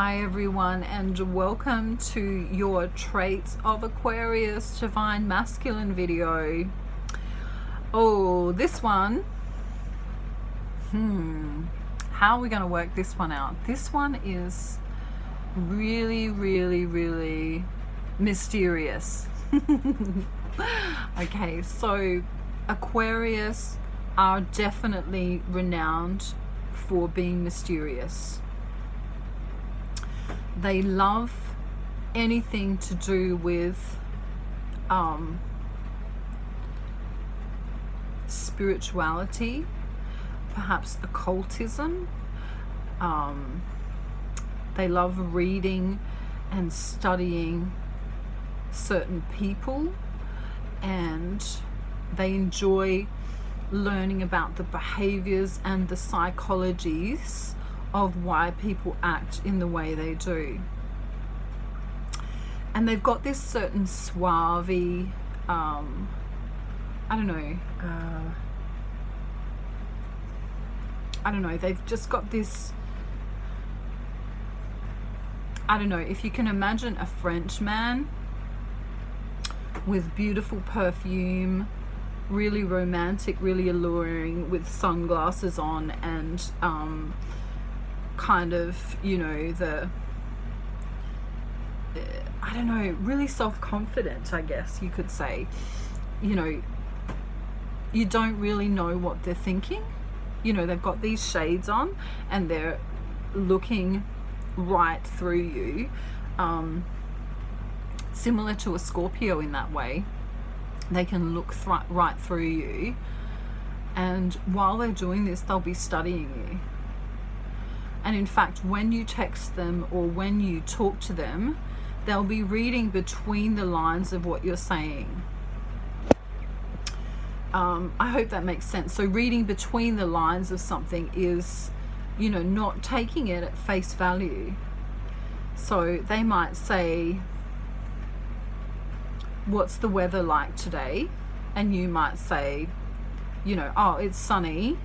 Hi everyone, and welcome to your Traits of Aquarius Divine Masculine video. Oh, this one, how are we going to work this one out? This one is really mysterious. Okay, so Aquarius are definitely renowned for being mysterious. They love anything to do with spirituality, perhaps occultism. They love reading and studying certain people, and they enjoy learning about the behaviors and the psychologies of why people act in the way they do. And they've got this certain suave, I don't know, they've just got this, I don't know, if you can imagine a French man with beautiful perfume, really romantic, really alluring, with sunglasses on, and kind of, you know, I don't know, really self-confident, I guess you could say. You know, you don't really know what they're thinking. You know, they've got these shades on and they're looking right through you, similar to a Scorpio in that way. They can look right through you, and while they're doing this, they'll be studying you. And in fact, when you text them or when you talk to them, they'll be reading between the lines of what you're saying. I hope that makes sense. So reading between the lines of something is, you know, not taking it at face value. So they might say, what's the weather like today? And you might say, you know, oh, it's sunny.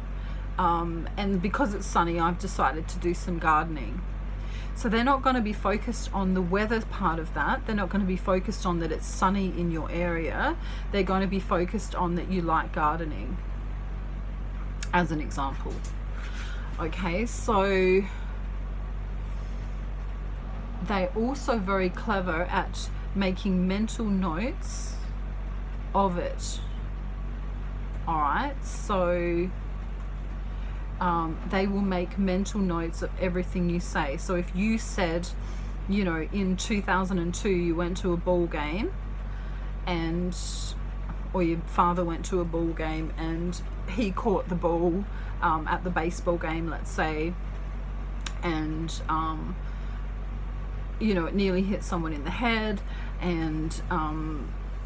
And because it's sunny, I've decided to do some gardening. So they're not going to be focused on the weather part of that. They're not going to be focused on that it's sunny in your area. They're going to be focused on that you like gardening, as an example. Okay, so they're also very clever at making mental notes of it. All right, so they will make mental notes of everything you say. So if you said, you know, in 2002 you went to a ball game, and or your father went to a ball game and he caught the ball at the baseball game, let's say, and you know, it nearly hit someone in the head, and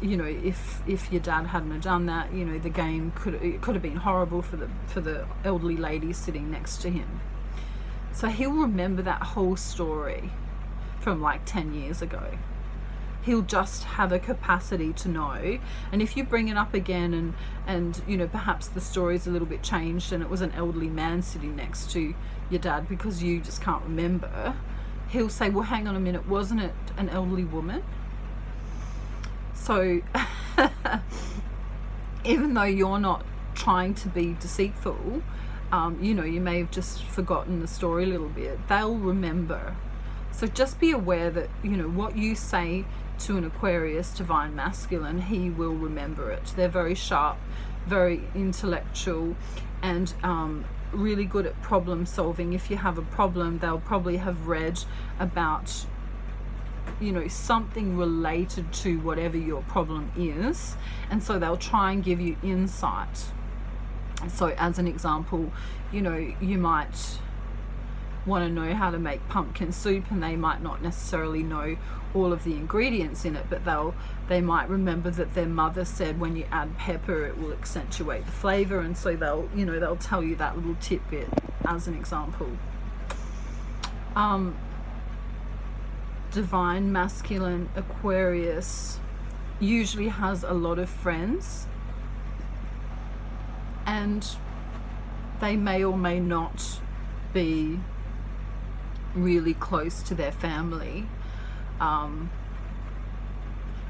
you know, if your dad hadn't have done that, you know, the game could have been horrible for the elderly lady sitting next to him. So he'll remember that whole story from like 10 years ago. He'll just have a capacity to know. And if you bring it up again and you know, perhaps the story's a little bit changed and it was an elderly man sitting next to your dad because you just can't remember, he'll say, well, hang on a minute, wasn't it an elderly woman? So even though you're not trying to be deceitful, you know, you may have just forgotten the story a little bit, they'll remember. So just be aware that, you know, what you say to an Aquarius Divine Masculine, he will remember it. They're very sharp, very intellectual, and really good at problem solving. If you have a problem, they'll probably have read about, you know, something related to whatever your problem is, and so they'll try and give you insight. So as an example, you know, you might want to know how to make pumpkin soup, and they might not necessarily know all of the ingredients in it, but they might remember that their mother said when you add pepper it will accentuate the flavor, and so they'll tell you that little tidbit as an example. Divine Masculine Aquarius usually has a lot of friends, and they may or may not be really close to their family. A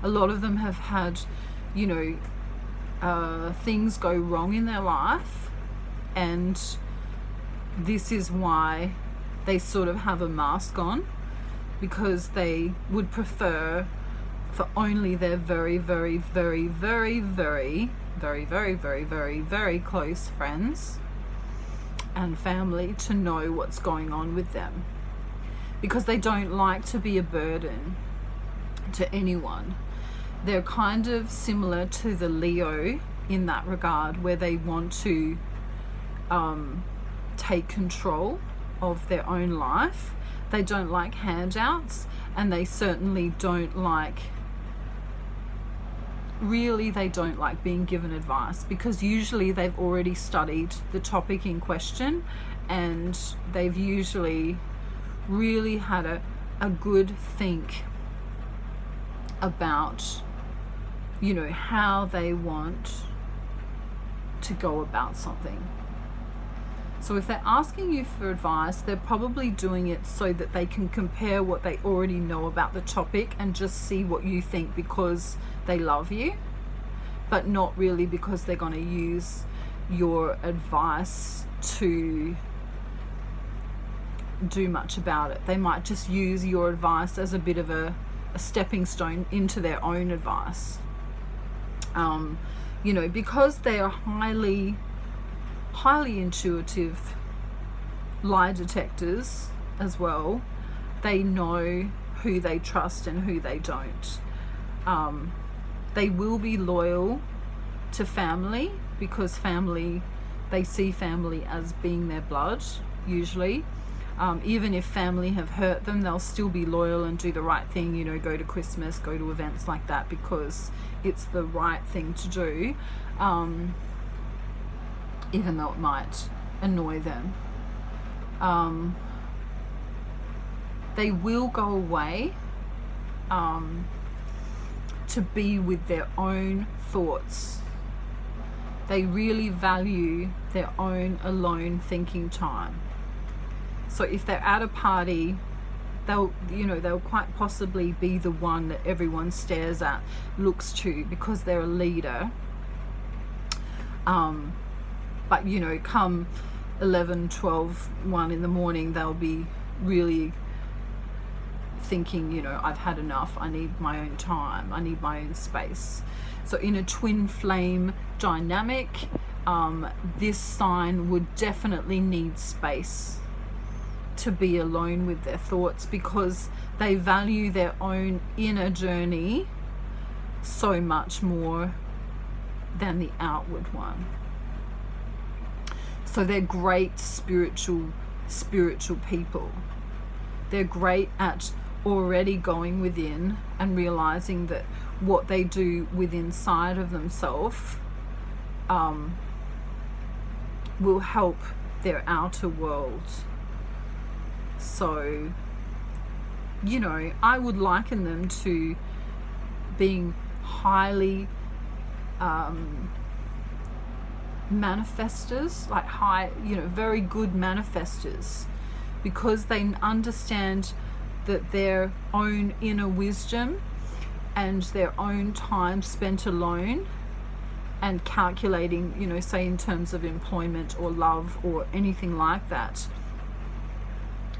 lot of them have had, you know, things go wrong in their life, and this is why they sort of have a mask on, because they would prefer for only their very, very, very, very, very, very, very, very, very, very close friends and family to know what's going on with them, because they don't like to be a burden to anyone. They're kind of similar to the Leo in that regard, where they want to take control of their own life. They don't like handouts, and they certainly don't like, really they don't like being given advice, because usually they've already studied the topic in question, and they've usually really had a good think about, you know, how they want to go about something. So if they're asking you for advice, they're probably doing it so that they can compare what they already know about the topic and just see what you think, because they love you, but not really because they're going to use your advice to do much about it. They might just use your advice as a bit of a stepping stone into their own advice. You know, because they are highly intuitive lie detectors as well, they know who they trust and who they don't. They will be loyal to family, because family, they see family as being their blood usually. Even if family have hurt them, they'll still be loyal and do the right thing, you know, go to Christmas, go to events like that, because it's the right thing to do, even though it might annoy them. They will go away to be with their own thoughts. They really value their own alone thinking time. So if they're at a party, they'll quite possibly be the one that everyone stares at, looks to, because they're a leader. But you know, come 11, 12, 1 in the morning, they'll be really thinking, you know, I've had enough, I need my own time, I need my own space. So in a twin flame dynamic, this sign would definitely need space to be alone with their thoughts, because they value their own inner journey so much more than the outward one. So they're great spiritual people. They're great at already going within and realizing that what they do within inside of themselves will help their outer world. So, you know, I would liken them to being highly manifestors, like very good manifestors, because they understand that their own inner wisdom and their own time spent alone and calculating, you know, say in terms of employment or love or anything like that,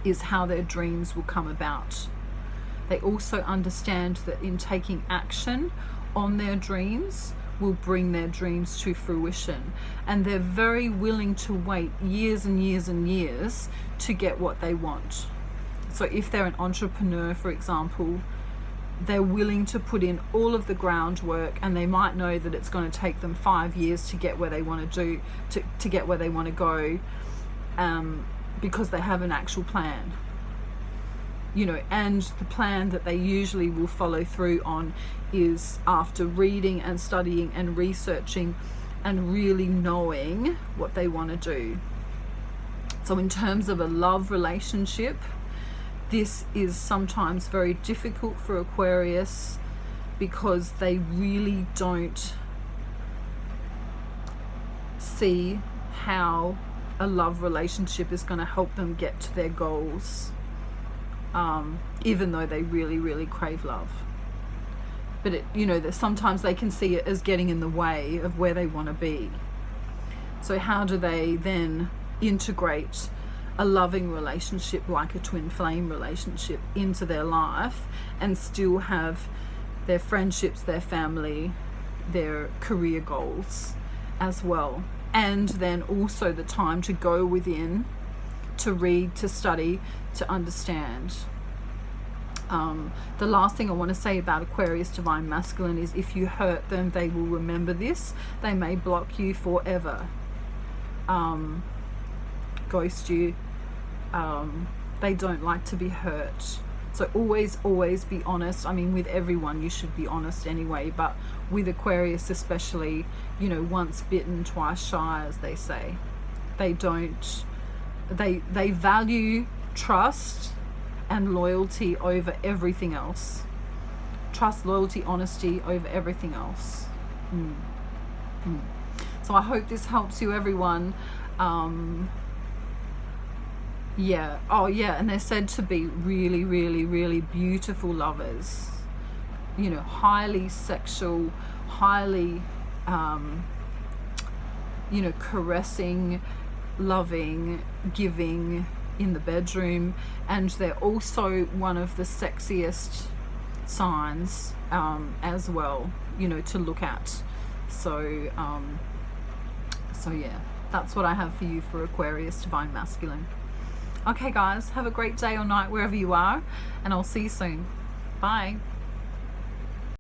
is how their dreams will come about. They also understand that in taking action on their dreams will bring their dreams to fruition, and they're very willing to wait years and years and years to get what they want. So if they're an entrepreneur, for example, they're willing to put in all of the groundwork, and they might know that it's going to take them 5 years to get where they want to do, to get where they want to go, because they have an actual plan, you know. And the plan that they usually will follow through on is after reading and studying and researching and really knowing what they want to do. So in terms of a love relationship, this is sometimes very difficult for Aquarius, because they really don't see how a love relationship is going to help them get to their goals. even though they really, really crave love. But it, you know, that sometimes they can see it as getting in the way of where they want to be. So how do they then integrate a loving relationship like a twin flame relationship into their life and still have their friendships, their family, their career goals as well? And then also the time to go within, to read, to study, to understand. The last thing I want to say about Aquarius Divine Masculine is if you hurt them, they will remember this. They may block you forever, ghost you. They don't like to be hurt. So always be honest. I mean, with everyone you should be honest anyway, but with Aquarius especially, you know, once bitten, twice shy, as they say. They value trust and loyalty over everything else. Trust, loyalty, honesty over everything else. So I hope this helps you, everyone. Yeah. Oh yeah, and they're said to be really, really, really beautiful lovers. You know, highly sexual, highly you know, caressing, loving, giving in the bedroom, and they're also one of the sexiest signs as well, you know, to look at. So so yeah, that's what I have for you for Aquarius Divine Masculine. Okay guys, have a great day or night wherever you are, and I'll see you soon. Bye.